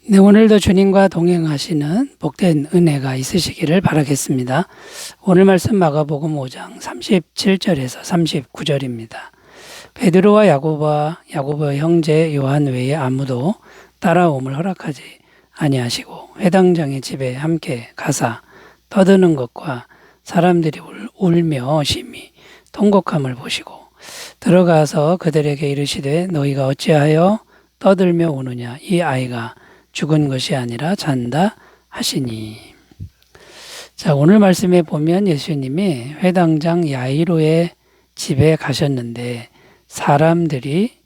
네, 오늘도 주님과 동행하시는 복된 은혜가 있으시기를 바라겠습니다. 오늘 말씀 마가복음 5장 37절에서 39절입니다. 베드로와 야고보의 형제 요한 외에 아무도 따라옴을 허락하지 아니하시고 회당장의 집에 함께 가사 떠드는 것과 사람들이 울며 심히 통곡함을 보시고 들어가서 그들에게 이르시되 너희가 어찌하여 떠들며 우느냐. 이 아이가 죽은 것이 아니라 잔다 하시니. 자, 오늘 말씀에 보면 예수님이 회당장 야이로의 집에 가셨는데 사람들이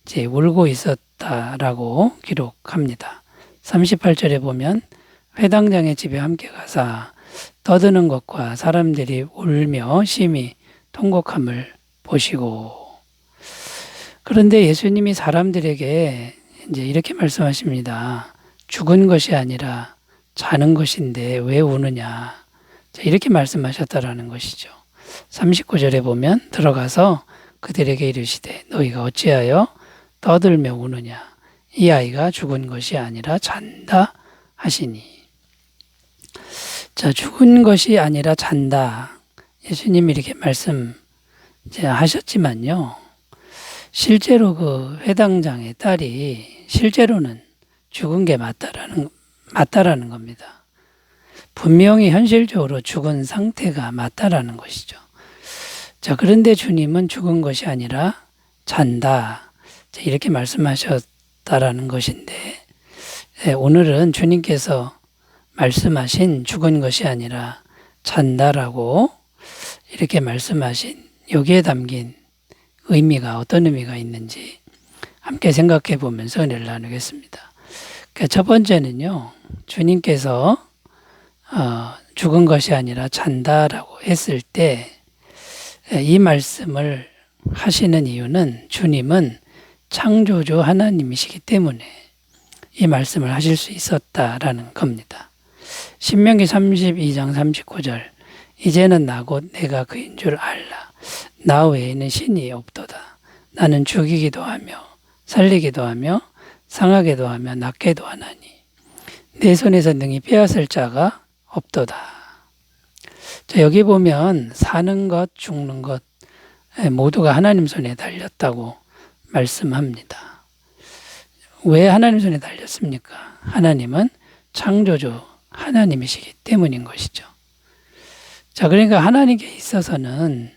이제 울고 있었다라고 기록합니다. 38절에 보면 회당장의 집에 함께 가사 떠드는 것과 사람들이 울며 심히 통곡함을 보시고. 그런데 예수님이 사람들에게 이제 이렇게 말씀하십니다. 죽은 것이 아니라 자는 것인데 왜 우느냐. 이렇게 말씀하셨다라는 것이죠. 39절에 보면 들어가서 그들에게 이르시되 너희가 어찌하여 떠들며 우느냐. 이 아이가 죽은 것이 아니라 잔다 하시니. 자, 죽은 것이 아니라 잔다. 예수님이 이렇게 말씀하셨지만요. 실제로 그 회당장의 딸이 실제로는 죽은 게 맞다라는 겁니다. 분명히 현실적으로 죽은 상태가 맞다라는 것이죠. 자, 그런데 주님은 죽은 것이 아니라 잔다. 이렇게 말씀하셨다라는 것인데, 오늘은 주님께서 말씀하신 죽은 것이 아니라 잔다라고 이렇게 말씀하신 여기에 담긴 의미가 어떤 의미가 있는지 함께 생각해 보면서 은혜를 나누겠습니다. 첫 번째는요, 주님께서 죽은 것이 아니라 잔다라고 했을 때 이 말씀을 하시는 이유는 주님은 창조주 하나님이시기 때문에 이 말씀을 하실 수 있었다라는 겁니다. 신명기 32장 39절 이제는 나 곧 내가 그인 줄 알라. 나 외에는 신이 없도다. 나는 죽이기도 하며 살리기도 하며 상하게도 하며 낫게도 하나니 내 손에서 능히 빼앗을 자가 없도다. 자, 여기 보면 사는 것 죽는 것 모두가 하나님 손에 달렸다고 말씀합니다. 왜 하나님 손에 달렸습니까? 하나님은 창조주 하나님이시기 때문인 것이죠. 자, 그러니까 하나님께 있어서는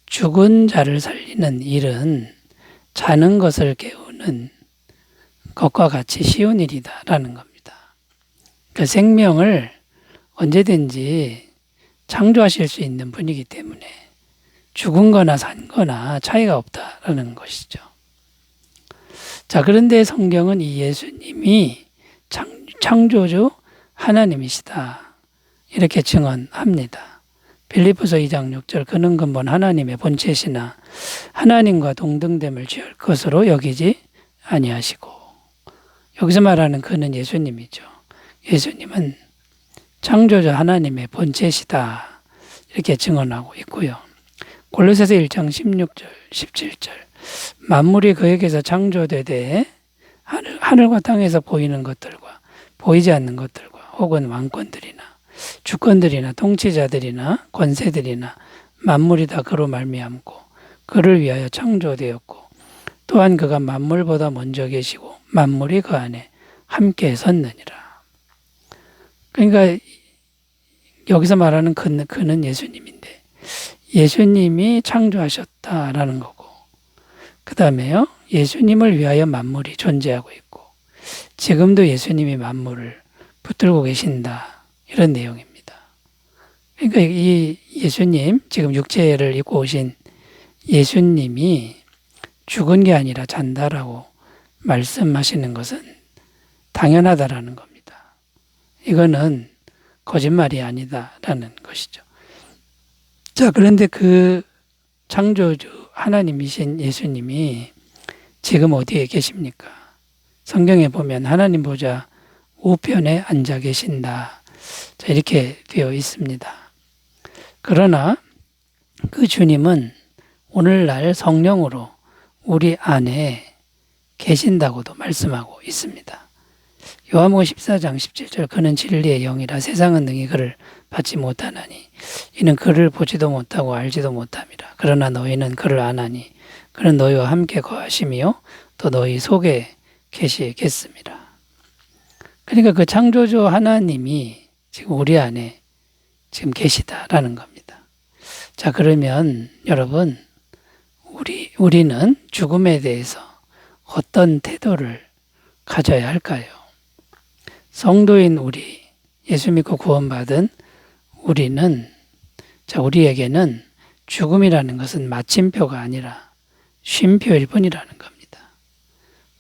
죽은 자를 살리는 일은 자는 것을 깨우는 것과 같이 쉬운 일이다라는 겁니다. 그 생명을 언제든지 창조하실 수 있는 분이기 때문에 죽은 거나 산 거나 차이가 없다라는 것이죠. 자, 그런데 성경은 이 예수님이 창조주 하나님이시다 이렇게 증언합니다. 빌립보서 2장 6절 그는 근본 하나님의 본체시나 하나님과 동등됨을 취할 것으로 여기지 아니하시고. 여기서 말하는 그는 예수님이죠. 예수님은 창조주 하나님의 본체시다 이렇게 증언하고 있고요. 골로새서 1장 16절 17절 만물이 그에게서 창조되되 하늘과 땅에서 보이는 것들과 보이지 않는 것들과 혹은 왕권들이나 주권들이나 통치자들이나 권세들이나 만물이 다 그로 말미암고 그를 위하여 창조되었고 또한 그가 만물보다 먼저 계시고 만물이 그 안에 함께 섰느니라. 그러니까 여기서 말하는 그는 예수님인데 예수님이 창조하셨다라는 거고 그 다음에요 예수님을 위하여 만물이 존재하고 있고 지금도 예수님이 만물을 붙들고 계신다 이런 내용입니다. 그러니까 이 예수님 지금 육체를 입고 오신 예수님이 죽은 게 아니라 잔다라고 말씀하시는 것은 당연하다라는 겁니다. 이거는 거짓말이 아니다라는 것이죠. 자, 그런데 그 창조주 하나님이신 예수님이 지금 어디에 계십니까? 성경에 보면 하나님 보좌 우편에 앉아 계신다. 자, 이렇게 되어 있습니다. 그러나 그 주님은 오늘날 성령으로 우리 안에 계신다고도 말씀하고 있습니다. 요한복음 14장 17절 그는 진리의 영이라 세상은 능히 그를 받지 못하나니 이는 그를 보지도 못하고 알지도 못함이라. 그러나 너희는 그를 아나니 그는 너희와 함께 거하심이요 또 너희 속에 계시겠습니다. 그러니까 그 창조주 하나님이 지금 우리 안에 지금 계시다라는 겁니다. 자, 그러면 여러분 우리는 죽음에 대해서 어떤 태도를 가져야 할까요? 성도인 우리, 예수 믿고 구원받은 우리에게는 죽음이라는 것은 마침표가 아니라 쉼표일 뿐이라는 겁니다.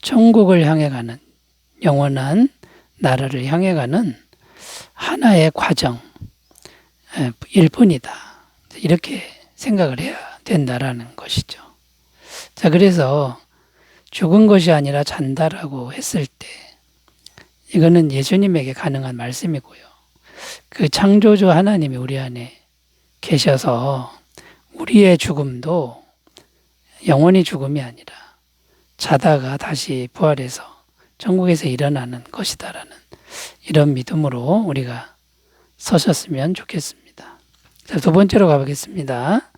천국을 향해 가는, 영원한 나라를 향해 가는 하나의 과정일 뿐이다. 이렇게 생각을 해야 된다라는 것이죠. 자, 그래서 죽은 것이 아니라 잔다라고 했을 때 이거는 예수님에게 가능한 말씀이고요. 그 창조주 하나님이 우리 안에 계셔서 우리의 죽음도 영원히 죽음이 아니라 자다가 다시 부활해서 천국에서 일어나는 것이다라는 이런 믿음으로 우리가 서셨으면 좋겠습니다. 자, 두 번째로 가보겠습니다.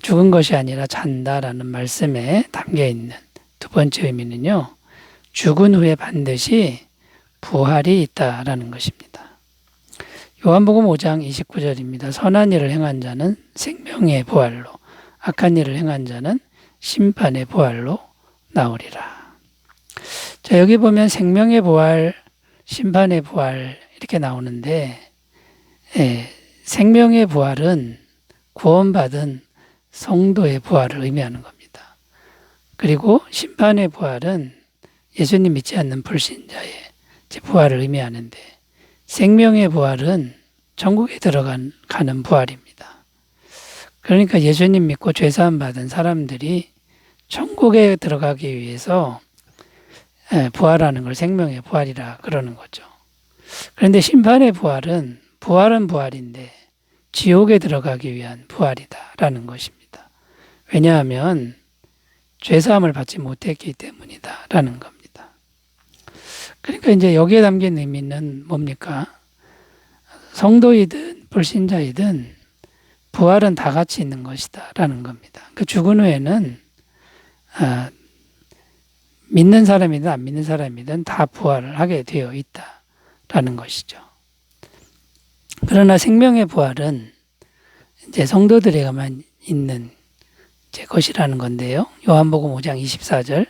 죽은 것이 아니라 잔다라는 말씀에 담겨 있는 두 번째 의미는요. 죽은 후에 반드시 부활이 있다라는 것입니다. 요한복음 5장 29절입니다. 선한 일을 행한 자는 생명의 부활로, 악한 일을 행한 자는 심판의 부활로 나오리라. 자, 여기 보면 생명의 부활, 심판의 부활 이렇게 나오는데 생명의 부활은 구원받은 성도의 부활을 의미하는 겁니다. 그리고 심판의 부활은 예수님 믿지 않는 불신자의 부활을 의미하는데 생명의 부활은 천국에 들어가는 부활입니다. 그러니까 예수님 믿고 죄사함 받은 사람들이 천국에 들어가기 위해서 부활하는 걸 생명의 부활이라 그러는 거죠. 그런데 심판의 부활은 부활인데 지옥에 들어가기 위한 부활이다라는 것입니다. 왜냐하면 죄사함을 받지 못했기 때문이다라는 겁니다. 그러니까 이제 여기에 담긴 의미는 뭡니까? 성도이든 불신자이든 부활은 다 같이 있는 것이다라는 겁니다. 그 죽은 후에는 믿는 사람이든 안 믿는 사람이든 다 부활을 하게 되어 있다라는 것이죠. 그러나 생명의 부활은 이제 성도들에게만 있는 것이라는 건데요. 요한복음 5장 24절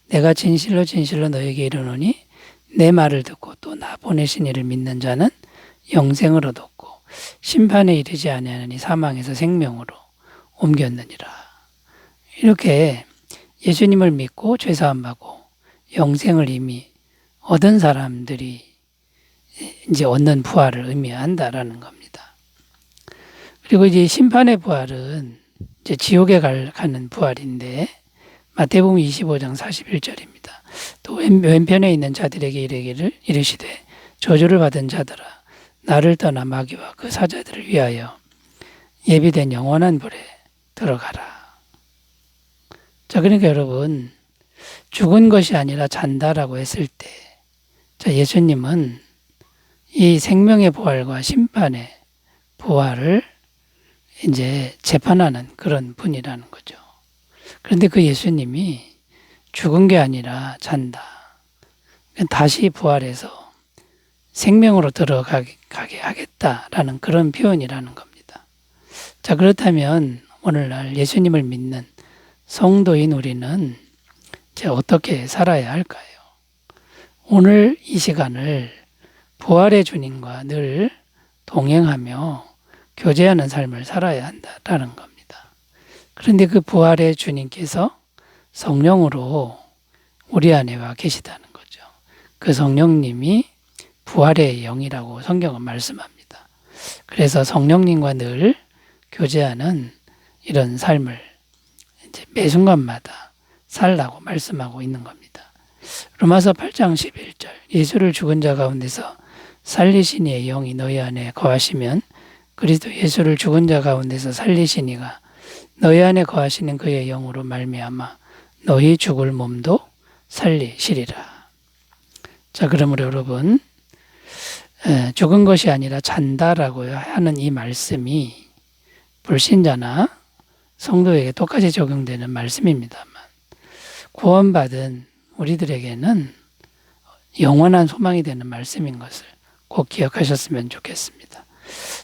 내가 진실로 진실로 너에게 이르노니 내 말을 듣고 또 나 보내신 이를 믿는 자는 영생을 얻었고 심판에 이르지 아니하느니 사망에서 생명으로 옮겼느니라. 이렇게 예수님을 믿고 죄사함 받고 영생을 이미 얻은 사람들이 이제 얻는 부활을 의미한다라는 겁니다. 그리고 이제 심판의 부활은 이제 지옥에 가는 부활인데 마태복음 25장 41절입니다. 또 왼편에 있는 자들에게 이르시되 저주를 받은 자들아 나를 떠나 마귀와 그 사자들을 위하여 예비된 영원한 불에 들어가라. 자, 그러니까 여러분 죽은 것이 아니라 잔다라고 했을 때 예수님은 이 생명의 부활과 심판의 부활을 이제 재판하는 그런 분이라는 거죠. 그런데 그 예수님이 죽은 게 아니라 잔다. 다시 부활해서 생명으로 들어가게 하겠다라는 그런 표현이라는 겁니다. 자, 그렇다면 오늘날 예수님을 믿는 성도인 우리는 이제 어떻게 살아야 할까요? 오늘 이 시간을 부활의 주님과 늘 동행하며 교제하는 삶을 살아야 한다라는 겁니다. 그런데 그 부활의 주님께서 성령으로 우리 안에 와 계시다는 거죠. 그 성령님이 부활의 영이라고 성경은 말씀합니다. 그래서 성령님과 늘 교제하는 이런 삶을 이제 매 순간마다 살라고 말씀하고 있는 겁니다. 로마서 8장 11절 예수를 죽은 자 가운데서 살리신 이의 영이 너희 안에 거하시면 그리스도 예수를 죽은 자 가운데서 살리신 이가 너희 안에 거하시는 그의 영으로 말미암아 너희 죽을 몸도 살리시리라. 자, 그러므로 여러분, 죽은 것이 아니라 잔다라고 하는 이 말씀이 불신자나 성도에게 똑같이 적용되는 말씀입니다만, 구원받은 우리들에게는 영원한 소망이 되는 말씀인 것을 꼭 기억하셨으면 좋겠습니다.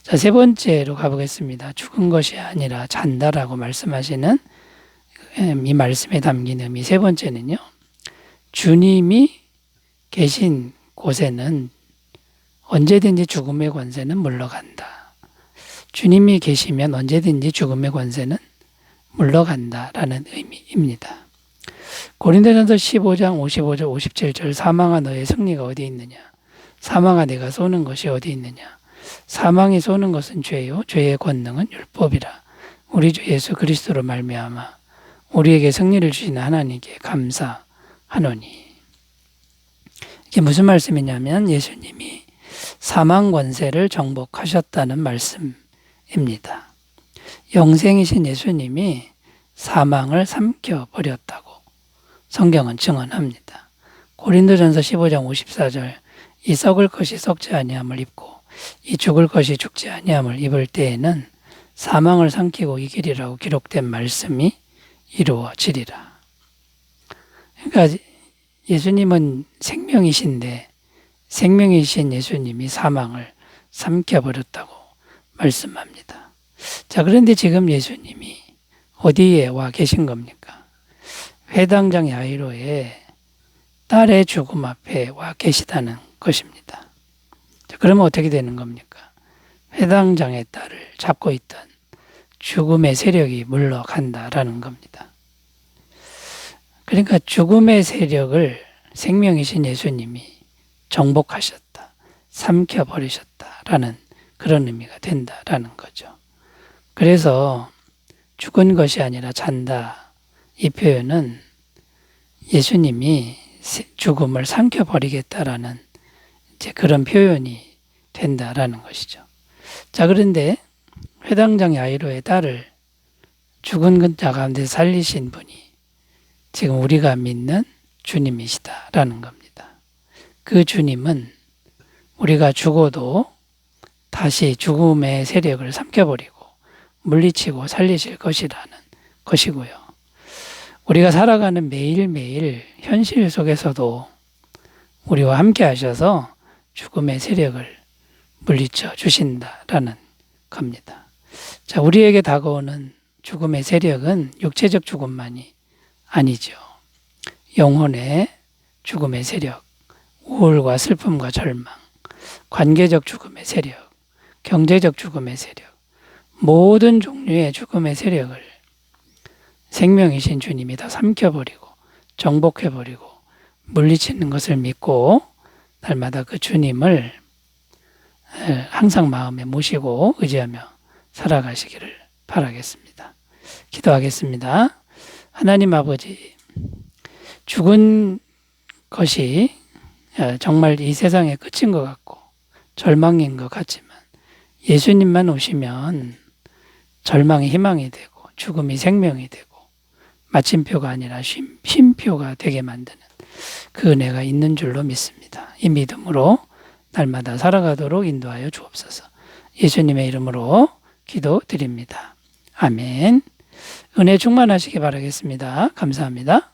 자, 세 번째로 가보겠습니다. 죽은 것이 아니라 잔다라고 말씀하시는 이 말씀에 담긴 의미 세 번째는요. 주님이 계신 곳에는 언제든지 죽음의 권세는 물러간다. 주님이 계시면 언제든지 죽음의 권세는 물러간다라는 의미입니다. 고린도전서 15장 55절 57절 사망아 너의 승리가 어디 있느냐? 사망아 내가 쏘는 것이 어디 있느냐? 사망이 쏘는 것은 죄요 죄의 권능은 율법이라. 우리 주 예수 그리스도로 말미암아 우리에게 승리를 주시는 하나님께 감사하노니. 이게 무슨 말씀이냐면 예수님이 사망 권세를 정복하셨다는 말씀입니다. 영생이신 예수님이 사망을 삼켜버렸다고 성경은 증언합니다. 고린도전서 15장 54절 이 썩을 것이 썩지 아니함을 입고 이 죽을 것이 죽지 아니함을 입을 때에는 사망을 삼키고 이기리라고 기록된 말씀이 이루어지리라. 그러니까 예수님은 생명이신데 생명이신 예수님이 사망을 삼켜버렸다고 말씀합니다. 자, 그런데 지금 예수님이 어디에 와 계신 겁니까? 회당장 야이로의 딸의 죽음 앞에 와 계시다는 것입니다. 자, 그러면 어떻게 되는 겁니까? 회당장의 딸을 잡고 있던 죽음의 세력이 물러간다라는 겁니다. 그러니까 죽음의 세력을 생명이신 예수님이 정복하셨다, 삼켜버리셨다라는 그런 의미가 된다라는 거죠. 그래서 죽은 것이 아니라 잔다, 이 표현은 예수님이 죽음을 삼켜버리겠다라는 이제 그런 표현이 된다라는 것이죠. 자, 그런데 회당장 야이로의 딸을 죽은 자 가운데 살리신 분이 지금 우리가 믿는 주님이시다라는 겁니다. 그 주님은 우리가 죽어도 다시 죽음의 세력을 삼켜버리고 물리치고 살리실 것이라는 것이고요. 우리가 살아가는 매일매일 현실 속에서도 우리와 함께 하셔서 죽음의 세력을 물리쳐 주신다라는 겁니다. 자, 우리에게 다가오는 죽음의 세력은 육체적 죽음만이 아니죠. 영혼의 죽음의 세력, 우울과 슬픔과 절망, 관계적 죽음의 세력, 경제적 죽음의 세력, 모든 종류의 죽음의 세력을 생명이신 주님이 다 삼켜버리고 정복해버리고 물리치는 것을 믿고 날마다 그 주님을 항상 마음에 모시고 의지하며 살아가시기를 바라겠습니다. 기도하겠습니다. 하나님 아버지, 죽은 것이 정말 이 세상의 끝인 것 같고 절망인 것 같지만 예수님만 오시면 절망이 희망이 되고 죽음이 생명이 되고 마침표가 아니라 쉼표가 되게 만드는 그 은혜가 있는 줄로 믿습니다. 이 믿음으로 날마다 살아가도록 인도하여 주옵소서. 예수님의 이름으로 기도드립니다. 아멘. 은혜 충만하시기 바라겠습니다. 감사합니다.